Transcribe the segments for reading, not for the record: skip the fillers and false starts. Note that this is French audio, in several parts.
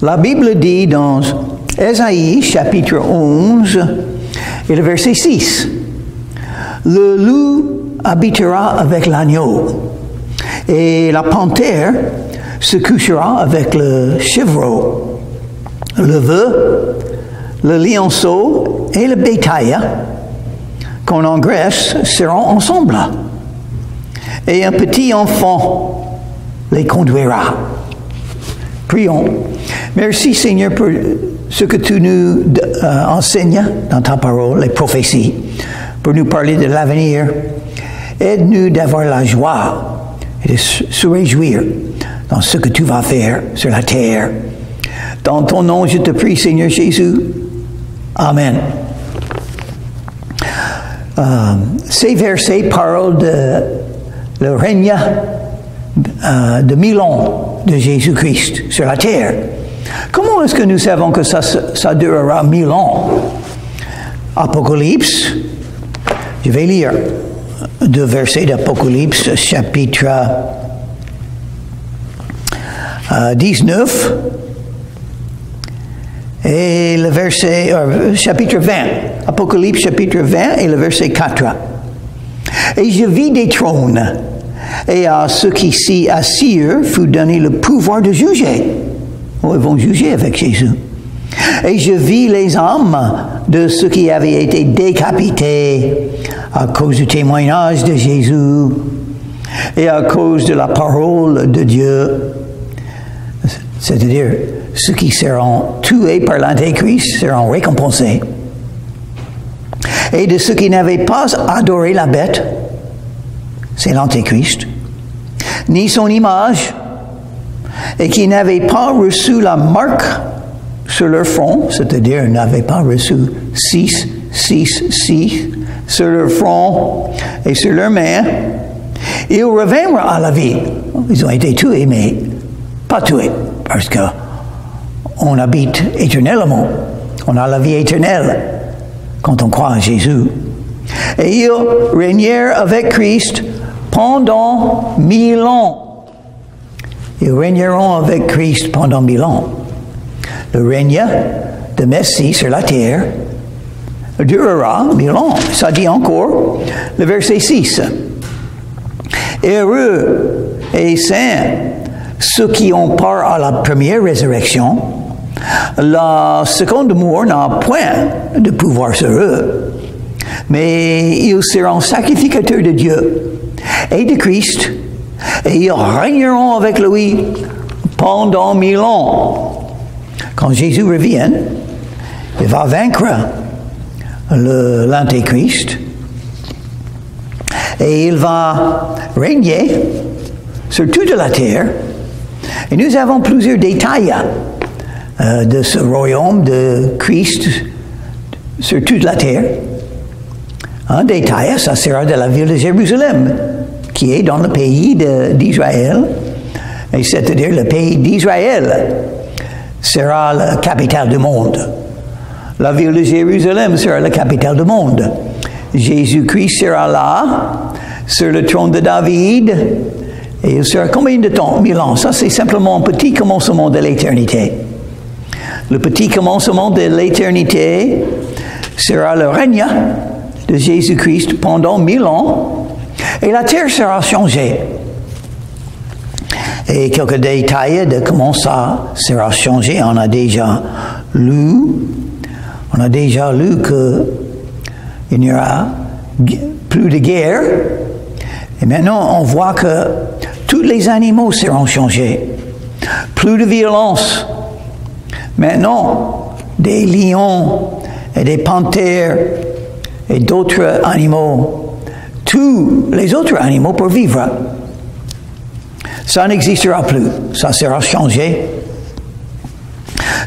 La Bible dit dans Ésaïe, chapitre 11, et le verset 6, « Le loup habitera avec l'agneau, et la panthère se couchera avec le chevreau. Le veuf, le lionceau et le bétail qu'on engraisse seront ensemble. Et un petit enfant les conduira. » Prions. Merci Seigneur pour ce que tu nous enseignes dans ta parole, les prophéties, pour nous parler de l'avenir. Aide-nous d'avoir la joie et de se réjouir dans ce que tu vas faire sur la terre. Dans ton nom, je te prie, Seigneur Jésus. Amen. Ces versets parlent de le règne de 1000 ans de Jésus-Christ sur la terre. Comment est-ce que nous savons que ça durera 1000 ans? Apocalypse, je vais lire 2 versets d'Apocalypse, chapitre 19 et le verset, chapitre 20. Apocalypse, chapitre 20 et le verset 4. Et je vis des trônes, et à ceux qui s'y assirent fut donné le pouvoir de juger. Oh, ils vont juger avec Jésus. Et je vis les âmes de ceux qui avaient été décapités à cause du témoignage de Jésus et à cause de la parole de Dieu. C'est-à-dire, ceux qui seront tués par l'Antéchrist seront récompensés. Et de ceux qui n'avaient pas adoré la bête, c'est l'Antéchrist, ni son image, et qui n'avaient pas reçu la marque sur leur front, c'est-à-dire n'avaient pas reçu 666 sur leur front et sur leurs mains, ils reviendront à la vie. Ils ont été tués, mais pas tués, parce qu'on habite éternellement. On a la vie éternelle quand on croit en Jésus. Et ils régnèrent avec Christ pendant 1000 ans. Ils régneront avec Christ pendant 1000 ans. Le règne de Messie sur la terre durera 1000 ans. Ça dit encore, le verset 6. Heureux et saints ceux qui ont part à la première résurrection. La seconde mort n'a point de pouvoir sur eux, mais ils seront sacrificateurs de Dieu et de Christ, et ils régneront avec lui pendant 1000 ans. Quand Jésus revient, il va vaincre l'Antéchrist et il va régner sur toute la terre. Et nous avons plusieurs détails de ce royaume de Christ sur toute la terre. Un détail, ça sera de la ville de Jérusalem, qui est dans le pays d'Israël. Et c'est-à-dire le pays d'Israël sera la capitale du monde. La ville de Jérusalem sera la capitale du monde. Jésus-Christ sera là, sur le trône de David. Et il sera combien de temps? 1000 ans. Ça, c'est simplement un petit commencement de l'éternité. Le petit commencement de l'éternité sera le règne de Jésus-Christ pendant 1000 ans. Et la terre sera changée. Et quelques détails de comment ça sera changé. On a déjà lu qu'il n'y aura plus de guerre. Et maintenant, on voit que tous les animaux seront changés. Plus de violence. Maintenant, des lions et des panthères et d'autres animaux, tous les autres animaux pour vivre, ça n'existera plus. Ça sera changé.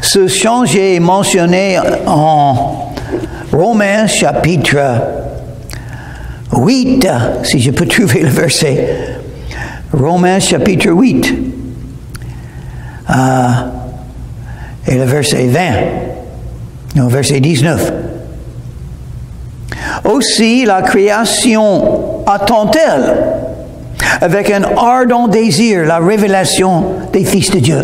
Ce changer est mentionné en Romains chapitre 8, si je peux trouver le verset. Romains chapitre 8. Et le verset 20. Non, verset 19. Aussi la création attend-elle avec un ardent désir la révélation des fils de Dieu.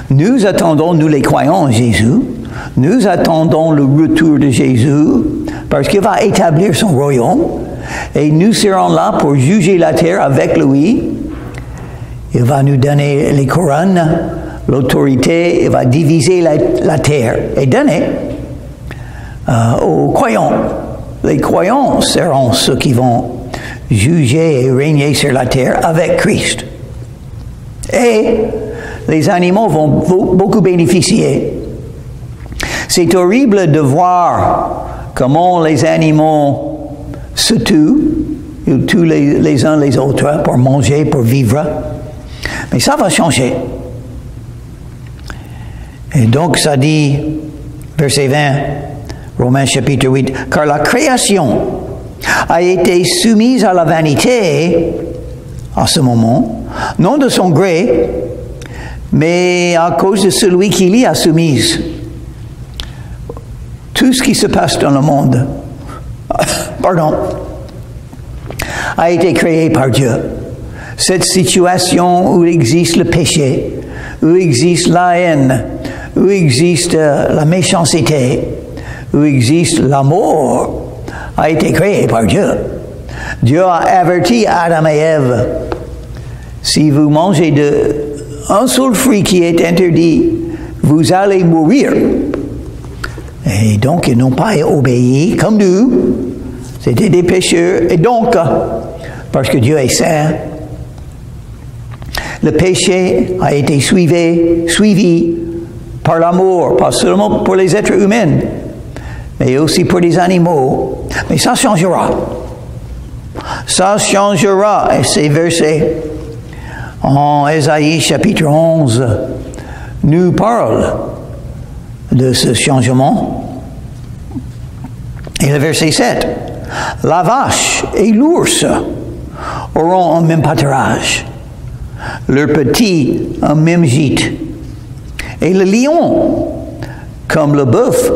Nous attendons, nous les croyons en Jésus, nous attendons le retour de Jésus parce qu'il va établir son royaume et nous serons là pour juger la terre avec lui. Il va nous donner les couronnes, l'autorité, il va diviser la terre et donner aux croyants. Les croyants seront ceux qui vont juger et régner sur la terre avec Christ. Et les animaux vont beaucoup bénéficier. C'est horrible de voir comment les animaux se tuent, ils tuent les uns les autres pour manger, pour vivre. Mais ça va changer. Et donc ça dit, verset 20, Romains chapitre 8, « Car la création a été soumise à la vanité à ce moment, non de son gré, mais à cause de celui qui l'y a soumise. » Tout ce qui se passe dans le monde, a été créé par Dieu. Cette situation où existe le péché, où existe la haine, où existe la méchanceté, où existe l'amour, a été créé par Dieu. Dieu a averti Adam et Ève, si vous mangez d'un seul fruit qui est interdit, vous allez mourir. Et donc, ils n'ont pas obéi comme nous. C'était des pécheurs. Et donc, parce que Dieu est saint, le péché a été suivi par l'amour, pas seulement pour les êtres humains, mais aussi pour les animaux. Mais ça changera. Ça changera. Et ces versets en Ésaïe chapitre 11 nous parlent de ce changement. Et le verset 7, « La vache et l'ours auront un même pâturage, leurs petits un même gîte. Et le lion, comme le bœuf,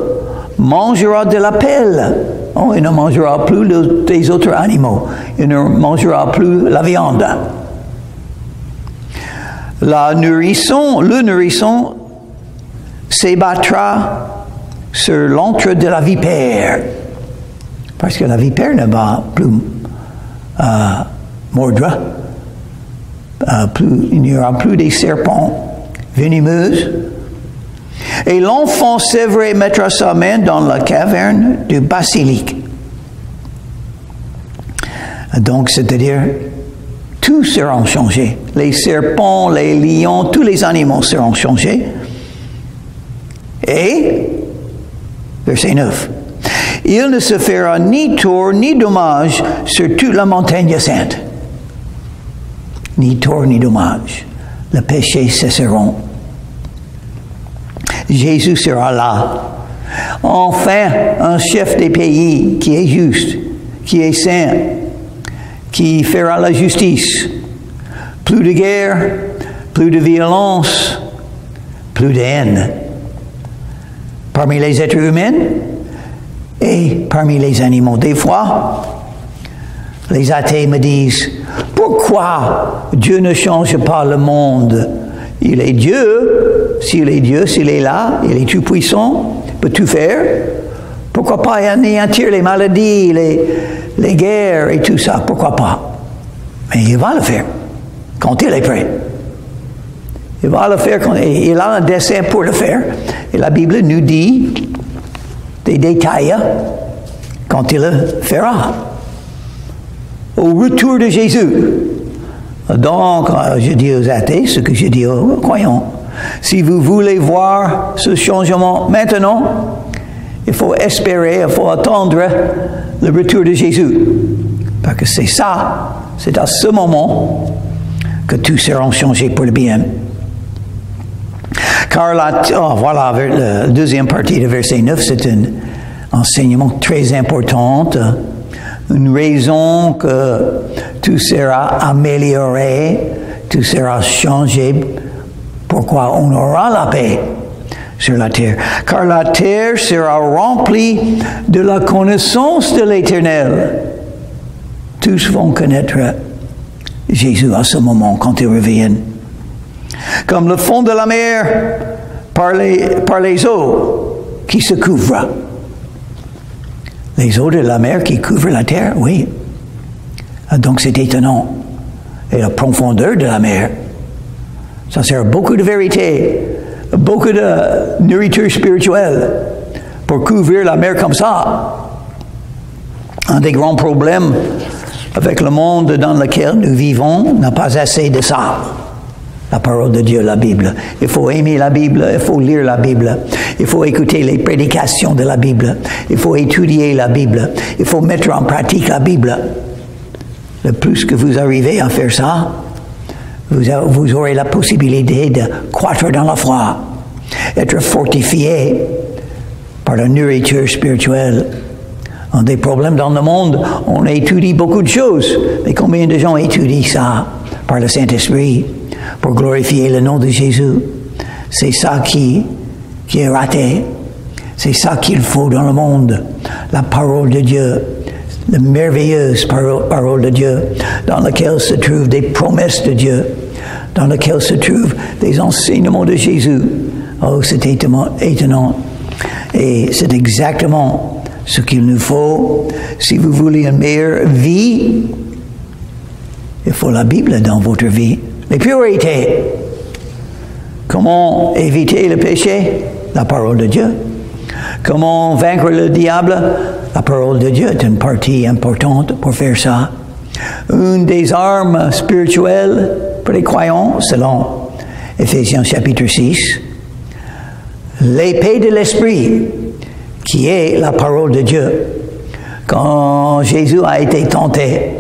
mangera de la pelle. » Oh, il ne mangera plus des autres animaux. Il ne mangera plus la viande. Le nourrisson s'ébattra sur l'antre de la vipère. Parce que la vipère ne va plus mordre. Il n'y aura plus des serpents venimeux. Et l'enfant sévré mettra sa main dans la caverne du basilic. Donc, c'est-à-dire, tous seront changés. Les serpents, les lions, tous les animaux seront changés. Et, verset 9, « Il ne se fera ni tort ni dommage sur toute la montagne sainte. » Ni tort ni dommage. Le péché cesseront. Jésus sera là. Enfin, un chef des pays qui est juste, qui est saint, qui fera la justice. Plus de guerre, plus de violence, plus de haine. Parmi les êtres humains et parmi les animaux. Des fois, les athées me disent, pourquoi Dieu ne change pas le monde? Il est Dieu. S'il est Dieu, s'il est là, il est tout puissant, il peut tout faire. Pourquoi pas anéantir les maladies, les guerres et tout ça? Pourquoi pas? Mais il va le faire quand il est prêt. Il va le faire quand il a un dessein pour le faire. Et la Bible nous dit des détails quand il le fera. Au retour de Jésus. Donc, je dis aux athées ce que je dis aux croyants. Si vous voulez voir ce changement maintenant, il faut espérer, il faut attendre le retour de Jésus. Parce que c'est ça, c'est à ce moment que tout sera changé pour le bien. Car voilà, la deuxième partie de verset 9, c'est un enseignement très important. Une raison que tout sera amélioré, tout sera changé. Pourquoi on aura la paix sur la terre? Car la terre sera remplie de la connaissance de l'Éternel. Tous vont connaître Jésus à ce moment quand il revient. Comme le fond de la mer par les eaux qui se couvrent. Les eaux de la mer qui couvrent la terre, oui. Donc c'est étonnant. Et la profondeur de la mer, ça sert beaucoup de vérité, beaucoup de nourriture spirituelle pour couvrir la mer comme ça. Un des grands problèmes avec le monde dans lequel nous vivons n'a pas assez de ça. La parole de Dieu, la Bible. Il faut aimer la Bible, il faut lire la Bible, il faut écouter les prédications de la Bible, il faut étudier la Bible, il faut mettre en pratique la Bible. Le plus que vous arrivez à faire ça, vous aurez la possibilité de croître dans la foi, être fortifié par la nourriture spirituelle. On a des problèmes dans le monde, on étudie beaucoup de choses, mais combien de gens étudient ça par le Saint-Esprit pour glorifier le nom de Jésus? C'est ça qui est raté. C'est ça qu'il faut dans le monde, la parole de Dieu. La merveilleuse parole de Dieu, dans laquelle se trouvent des promesses de Dieu, dans laquelle se trouvent des enseignements de Jésus. Oh, c'est étonnant. Et c'est exactement ce qu'il nous faut. Si vous voulez une meilleure vie, il faut la Bible dans votre vie. Les priorités. Comment éviter le péché? La parole de Dieu. Comment vaincre le diable? La parole de Dieu est une partie importante pour faire ça. Une des armes spirituelles pour les croyants, selon Éphésiens chapitre 6, l'épée de l'esprit, qui est la parole de Dieu. Quand Jésus a été tenté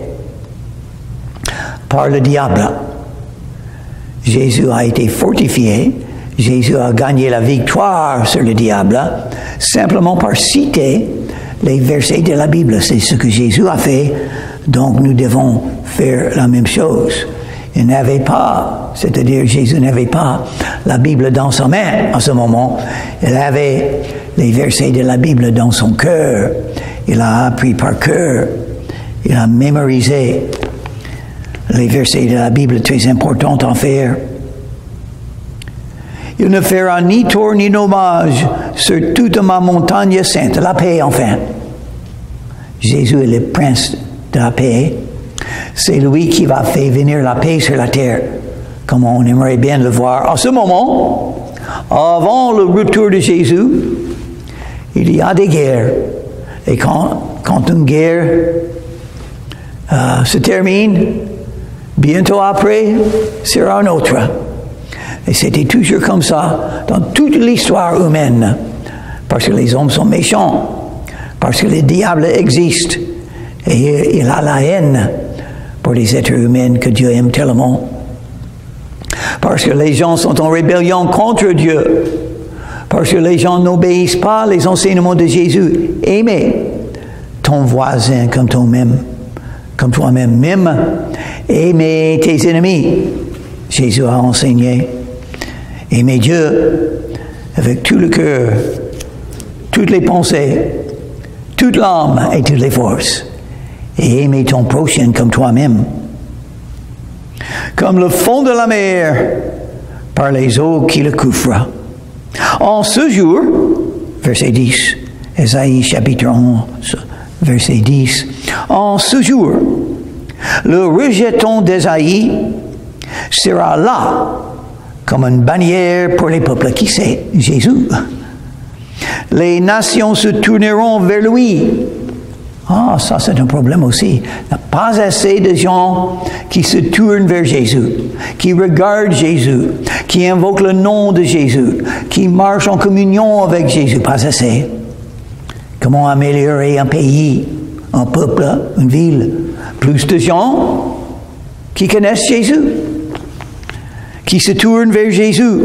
par le diable, Jésus a été fortifié, Jésus a gagné la victoire sur le diable, simplement par citer les versets de la Bible. C'est ce que Jésus a fait, donc nous devons faire la même chose. Il n'avait pas, c'est-à-dire Jésus n'avait pas la Bible dans sa main en ce moment. Il avait les versets de la Bible dans son cœur. Il a appris par cœur. Il a mémorisé les versets de la Bible, très importants à faire. Il ne fera ni tour ni dommage sur toute ma montagne sainte, la paix enfin. Jésus est le prince de la paix. C'est lui qui va faire venir la paix sur la terre, comme on aimerait bien le voir. En ce moment, avant le retour de Jésus, il y a des guerres. Et quand une guerre se termine, bientôt après, sera une autre. Et c'était toujours comme ça dans toute l'histoire humaine. Parce que les hommes sont méchants. Parce que le diable existe. Et il a la haine pour les êtres humains que Dieu aime tellement. Parce que les gens sont en rébellion contre Dieu. Parce que les gens n'obéissent pas les enseignements de Jésus. Aimez ton voisin comme toi-même. Même aimez tes ennemis. Jésus a enseigné. Aimez Dieu avec tout le cœur, toutes les pensées, toute l'âme et toutes les forces. Et aimez ton prochain comme toi-même. Comme le fond de la mer par les eaux qui le couvrent. En ce jour, verset 10, Ésaïe chapitre 11, verset 10, en ce jour, le rejeton d'Ésaïe sera là comme une bannière pour les peuples. Qui c'est? Jésus. Les nations se tourneront vers lui. Ah, ça c'est un problème aussi. Il n'y a pas assez de gens qui se tournent vers Jésus, qui regardent Jésus, qui invoquent le nom de Jésus, qui marchent en communion avec Jésus. Pas assez. Comment améliorer un pays, un peuple, une ville? Plus de gens qui connaissent Jésus, qui se tournent vers Jésus,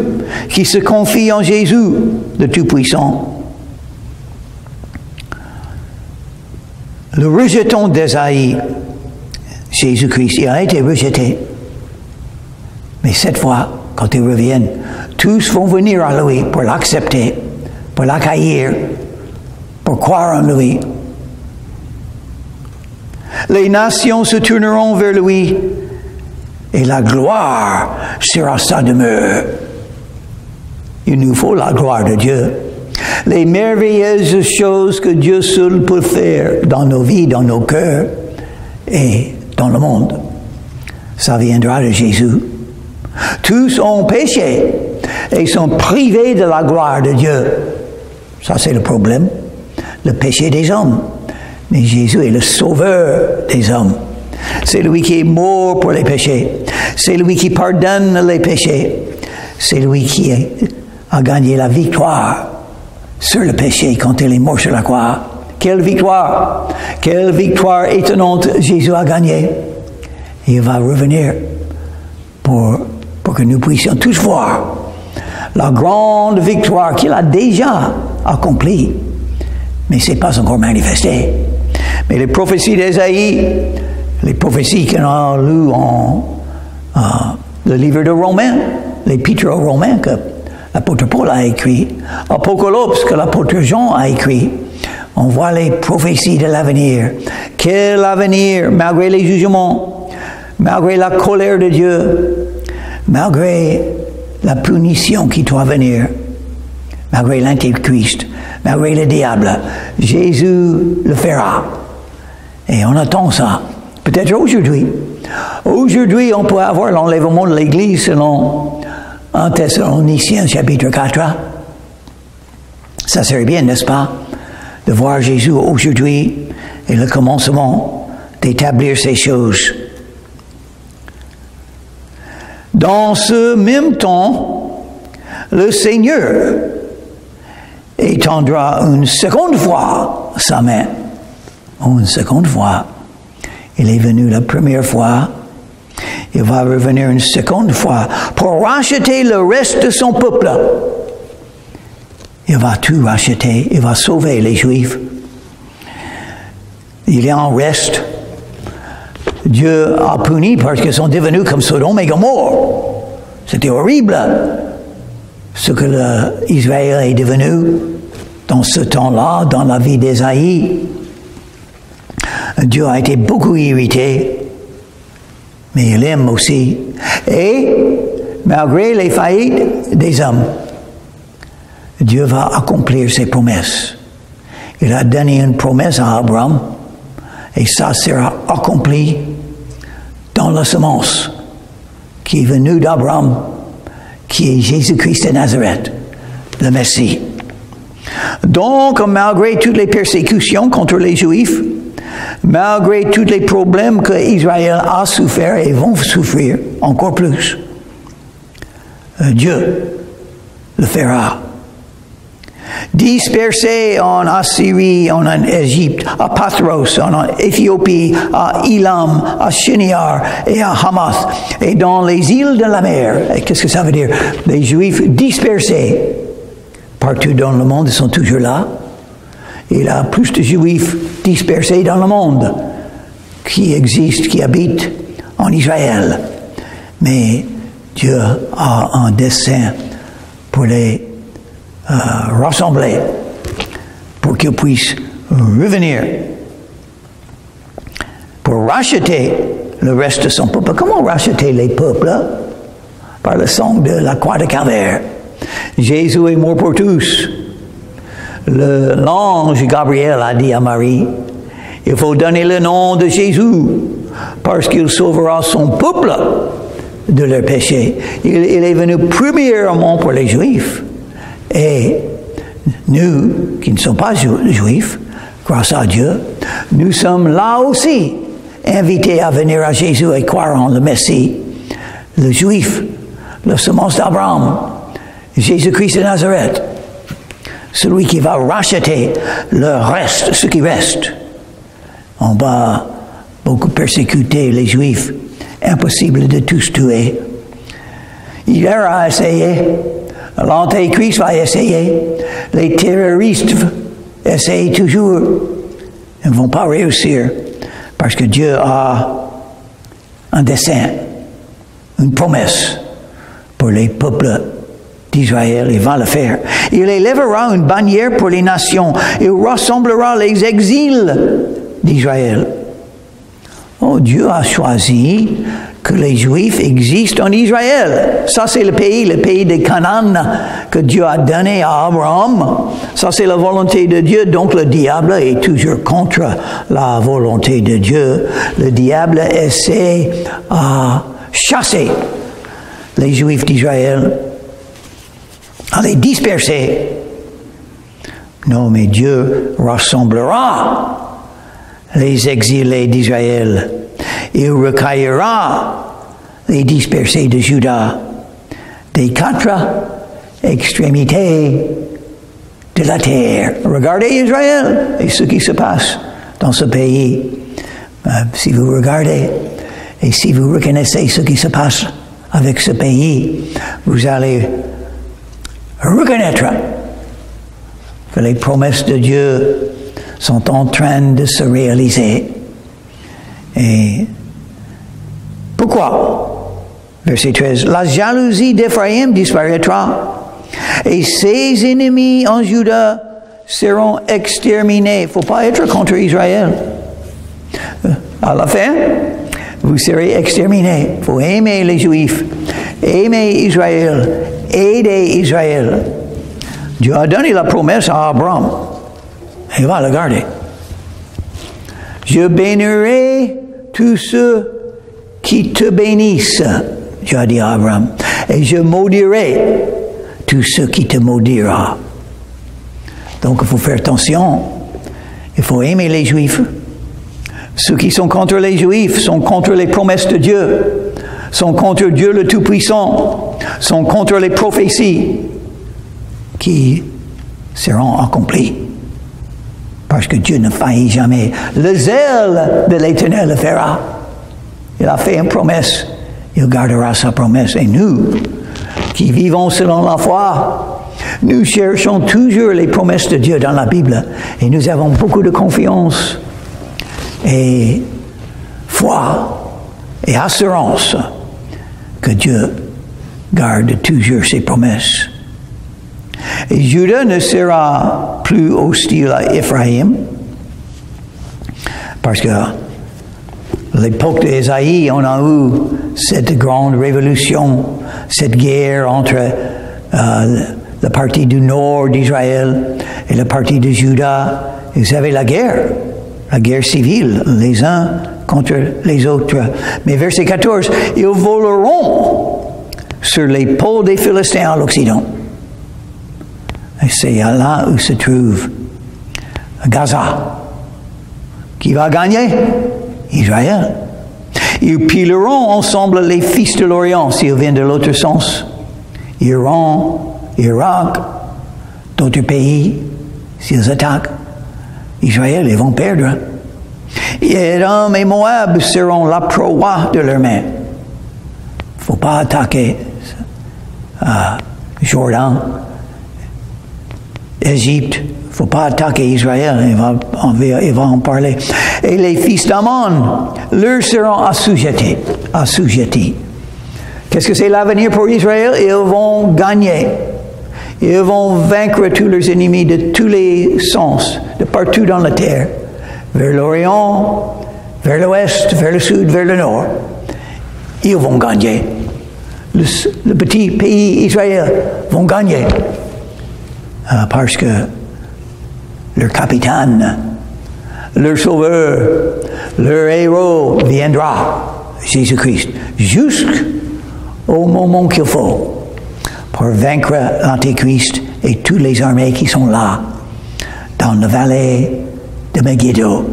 qui se confient en Jésus, le Tout-Puissant. Le rejeton d'Ésaïe, Jésus-Christ, il a été rejeté. Mais cette fois, quand il revient, tous vont venir à lui pour l'accepter, pour l'accueillir, pour croire en lui. Les nations se tourneront vers lui et la gloire sera sa demeure. Il nous faut la gloire de Dieu. Les merveilleuses choses que Dieu seul peut faire dans nos vies, dans nos cœurs et dans le monde. Ça viendra de Jésus. Tous ont péché et sont privés de la gloire de Dieu. Ça, c'est le problème. Le péché des hommes. Mais Jésus est le sauveur des hommes. C'est lui qui est mort pour les péchés. C'est lui qui pardonne les péchés. C'est lui qui a gagné la victoire sur le péché quand il est mort sur la croix. Quelle victoire! Quelle victoire étonnante Jésus a gagné. Il va revenir pour que nous puissions tous voir la grande victoire qu'il a déjà accomplie. Mais ce n'est pas encore manifesté. Mais les prophéties d'Ésaïe, les prophéties qu'on a lues en le livre de Romains, l'épître aux Romains que l'apôtre Paul a écrit, Apocalypse que l'apôtre Jean a écrit, on voit les prophéties de l'avenir. Quel avenir, malgré les jugements, malgré la colère de Dieu, malgré la punition qui doit venir, malgré l'Antéchrist, malgré le diable, Jésus le fera. Et on attend ça. Peut-être aujourd'hui. Aujourd'hui, on peut avoir l'enlèvement de l'Église selon 1 Thessaloniciens chapitre 4. Ça serait bien, n'est-ce pas, de voir Jésus aujourd'hui et le commencement d'établir ces choses. Dans ce même temps, le Seigneur étendra une seconde fois sa main. Une seconde fois. Il est venu la première fois. Il va revenir une seconde fois pour racheter le reste de son peuple. Il va tout racheter. Il va sauver les Juifs. Il y en reste. Dieu a puni parce qu'ils sont devenus comme Sodome et Gomorrhe. C'était horrible ce que Israël est devenu dans ce temps-là, dans la vie d'Ésaïe. Dieu a été beaucoup irrité, mais il aime aussi. Et malgré les faillites des hommes, Dieu va accomplir ses promesses. Il a donné une promesse à Abraham, et ça sera accompli dans la semence qui est venue d'Abraham, qui est Jésus-Christ de Nazareth, le Messie. Donc, malgré toutes les persécutions contre les Juifs, malgré tous les problèmes que Israël a souffert et vont souffrir encore plus, Dieu le fera. Dispersés en Assyrie, en Égypte, à Pathros, en Éthiopie, à Elam, à Shinar et à Hamath, et dans les îles de la mer. Et qu'est-ce que ça veut dire? Les Juifs dispersés partout dans le monde, ils sont toujours là. Il y a plus de Juifs dispersés dans le monde qui existent, qui habitent en Israël. Mais Dieu a un dessein pour les rassembler, pour qu'ils puissent revenir, pour racheter le reste de son peuple. Comment racheter les peuples? Par le sang de la croix de Calvaire. Jésus est mort pour tous. L'ange Gabriel a dit à Marie, il faut donner le nom de Jésus, parce qu'il sauvera son peuple de leurs péchés. Il est venu premièrement pour les Juifs. Et nous, qui ne sommes pas juifs, grâce à Dieu, nous sommes là aussi invités à venir à Jésus et croire en le Messie, le Juif, la semence d'Abraham, Jésus-Christ de Nazareth, celui qui va racheter le reste, ce qui reste. On va beaucoup persécuter les Juifs, impossible de tous tuer. Il a essayé. L'Antéchrist va essayer. Les terroristes essayent toujours. Ils ne vont pas réussir. Parce que Dieu a un dessein, une promesse pour les peuples d'Israël. Il va le faire. Il élèvera une bannière pour les nations. Il rassemblera les exils d'Israël. Oh, Dieu a choisi que les Juifs existent en Israël. Ça, c'est le pays de Canaan que Dieu a donné à Abraham. Ça, c'est la volonté de Dieu. Donc, le diable est toujours contre la volonté de Dieu. Le diable essaie à chasser les Juifs d'Israël, à les disperser. Non, mais Dieu rassemblera les exilés d'Israël. Il recueillera les dispersés de Juda des 4 extrémités de la terre. Regardez Israël et ce qui se passe dans ce pays. Si vous regardez et si vous reconnaissez ce qui se passe avec ce pays, vous allez reconnaître que les promesses de Dieu sont en train de se réaliser. Et pourquoi? Verset 13. La jalousie d'Éphraïm disparaîtra et ses ennemis en Juda seront exterminés. Il ne faut pas être contre Israël. À la fin, vous serez exterminés. Il faut aimer les Juifs, aimer Israël, aider Israël. Dieu a donné la promesse à Abraham. Il va la garder. Je bénirai tous ceux qui te bénissent, Dieu a dit à Abraham, et je maudirai tous ceux qui te maudiront. Donc il faut faire attention, il faut aimer les Juifs. Ceux qui sont contre les Juifs sont contre les promesses de Dieu, sont contre Dieu le Tout-Puissant, sont contre les prophéties qui seront accomplies. Parce que Dieu ne faillit jamais. Le zèle de l'Éternel le fera. Il a fait une promesse. Il gardera sa promesse. Et nous, qui vivons selon la foi, nous cherchons toujours les promesses de Dieu dans la Bible. Et nous avons beaucoup de confiance et foi et assurance que Dieu garde toujours ses promesses. Et Juda ne sera plus hostile à Éphraïm, parce que à l'époque d'Ésaïe, on a eu cette grande révolution, cette guerre entre la partie du nord d'Israël et la partie de Juda. Ils avaient la guerre civile, les uns contre les autres. Mais verset 14, ils voleront sur l'épaule des Philistins à l'Occident. Et c'est là où se trouve Gaza. Qui va gagner? Israël. Ils pileront ensemble les fils de l'Orient s'ils viennent de l'autre sens. Iran, Irak, d'autres pays, s'ils attaquent Israël, ils vont perdre. Édom et Moab seront la proie de leurs mains. Il ne faut pas attaquer Jordan, Égypte. Il ne faut pas attaquer Israël. Il va en parler. Et les fils d'Ammon leur seront assujettis. Qu'est-ce que c'est l'avenir pour Israël? Ils vont gagner. Ils vont vaincre tous leurs ennemis de tous les sens, de partout dans la terre. Vers l'Orient, vers l'Ouest, vers le Sud, vers le Nord. Ils vont gagner. Le petit pays Israël vont gagner. Parce que leur capitaine, leur sauveur, leur héros viendra, Jésus-Christ, jusqu'au moment qu'il faut pour vaincre l'Antéchrist et toutes les armées qui sont là, dans la vallée de Megiddo.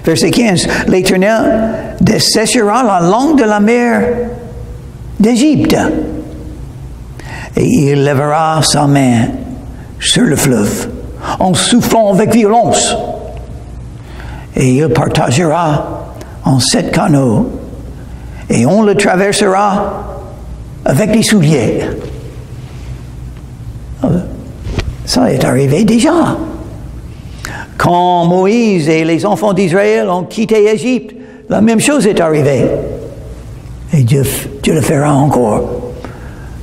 Verset 15, l'Éternel desséchera la langue de la mer d'Égypte, et il lèvera sa main sur le fleuve, en soufflant avec violence, et il partagera en 7 canaux, et on le traversera avec des souliers. Ça est arrivé déjà. Quand Moïse et les enfants d'Israël ont quitté Égypte, la même chose est arrivée. Et Dieu le fera encore.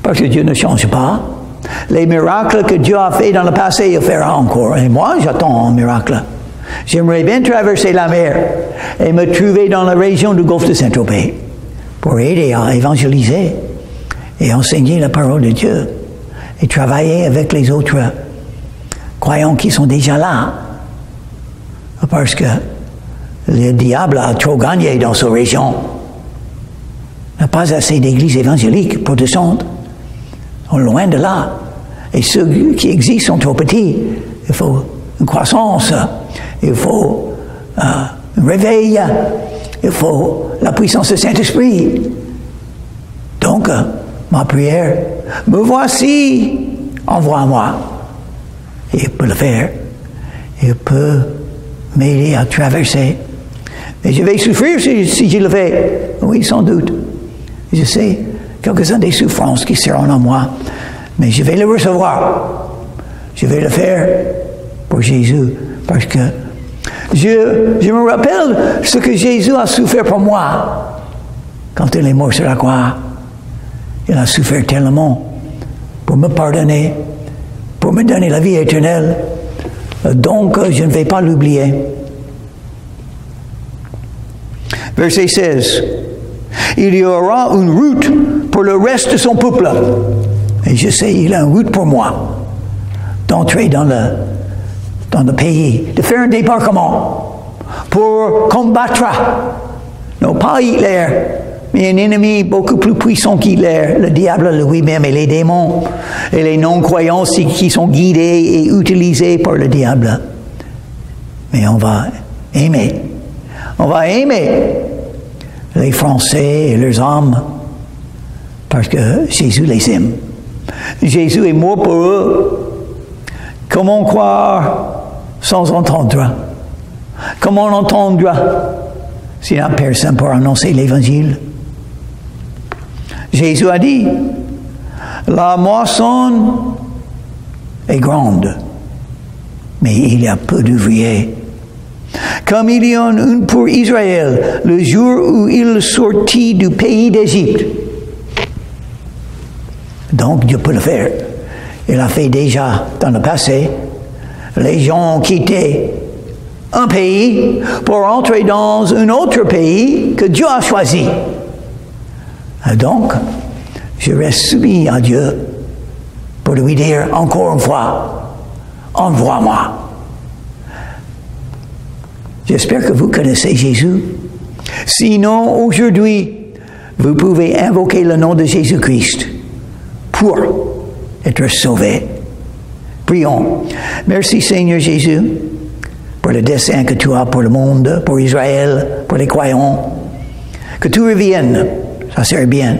Parce que Dieu ne change pas. Les miracles que Dieu a fait dans le passé, il fera encore. Et moi, j'attends un miracle J'aimerais bien traverser la mer et me trouver dans la région du golfe de Saint-Tropez pour aider à évangéliser et enseigner la parole de Dieu et travailler avec les autres croyants qui sont déjà là. Parce que le diable a trop gagné dans cette région. Il n'y a pas assez d'églises évangéliques protestantes. Ils sont loin de là. Et ceux qui existent sont trop petits. Il faut une croissance. Il faut un réveil. Il faut la puissance du Saint-Esprit. Donc, ma prière, me voici, envoie-moi. Et il peut le faire. Il peut m'aider à traverser. Et je vais souffrir si je le fais. Oui, sans doute. Je sais quelques-unes des souffrances qui seront en moi. Mais je vais le recevoir. Je vais le faire pour Jésus. Parce que je me rappelle ce que Jésus a souffert pour moi. Quand il est mort sur la croix. Il a souffert tellement pour me pardonner, pour me donner la vie éternelle. Donc, je ne vais pas l'oublier. Verset 16. Il y aura une route pour le reste de son peuple. Et je sais, il a une route pour moi. D'entrer dans le pays. De faire un débarquement. Pour combattre. Non, pas Hitler. Mais un ennemi beaucoup plus puissant qu'Hitler, le diable lui-même et les démons et les non-croyants qui sont guidés et utilisés par le diable. Mais on va aimer. On va aimer les Français et leurs âmes parce que Jésus les aime. Jésus est mort pour eux. Comment croire sans entendre? Comment entendre s'il n'y a personne pour annoncer l'Évangile? Jésus a dit, la moisson est grande, mais il y a peu d'ouvriers. Comme il y en a une pour Israël, le jour où il sortit du pays d'Égypte. Donc Dieu peut le faire. Il l'a fait déjà dans le passé. Les gens ont quitté un pays pour entrer dans un autre pays que Dieu a choisi. Donc, je reste soumis à Dieu pour lui dire encore une fois, envoie-moi. J'espère que vous connaissez Jésus. Sinon, aujourd'hui, vous pouvez invoquer le nom de Jésus-Christ pour être sauvé. Prions. Merci Seigneur Jésus pour le dessein que tu as pour le monde, pour Israël, pour les croyants. Que tu reviennes. Ça serait bien.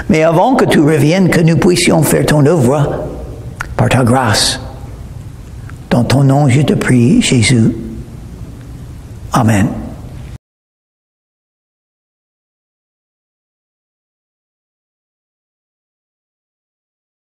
Mais avant que tu reviennes, que nous puissions faire ton œuvre par ta grâce. Dans ton nom, je te prie, Jésus. Amen.